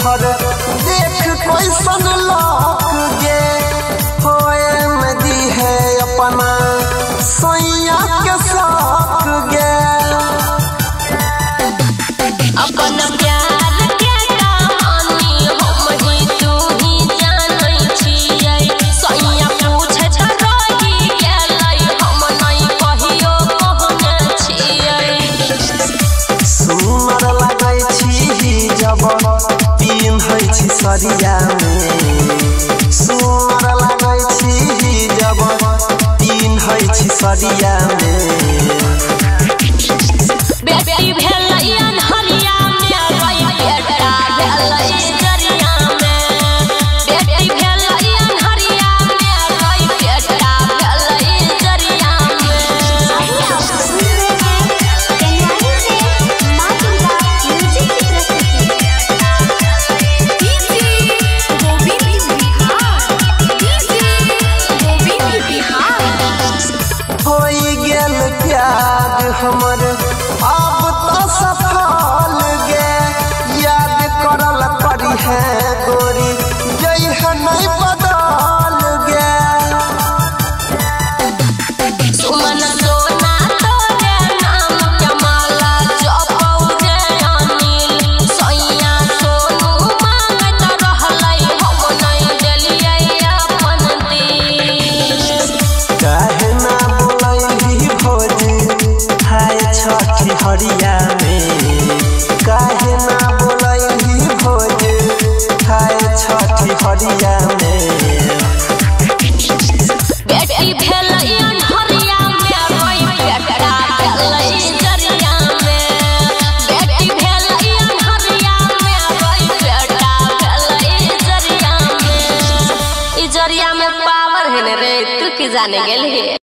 तोहर देख कैसन लग गे होए में दी है अपना सैया के साथ गे अपना प्यार के कहानी हम ही तू ही जानै छियै सैया पूछे त रही गेलै हम नहीं कहियो कहने छियै सुनर लागै छी जब पिन्है छी सरिया में सुनर लागै छी जब पिन्है छी सरिया में बेटी भेलै अनहरिया में रही बेटा भेलै जरिया में बेटी भेलै अनहरिया में रही बेटा भेलै जरिया में होई गेल प्यार हमर अब तो सफल गे याद करल पड़ी है गोरी जई है नहीं बदल गे सुमन सोना तोरे नाम के माला जपौ जे अनिल सैया सोनू मांगत रहलै हम नहीं देलियै अपन दिल काहे ना बोलैली भोज हाय छठी हरिया में काहे ना बोलैली भोज हाय छठी हरिया में बेटी भेलै अनहरिया में रही बेटा भेलै जरिया में बेटी भेलै अनहरिया में रही बेटा भेलै जरिया में ई जरिया में पावर है रे तू की जाने गेल है।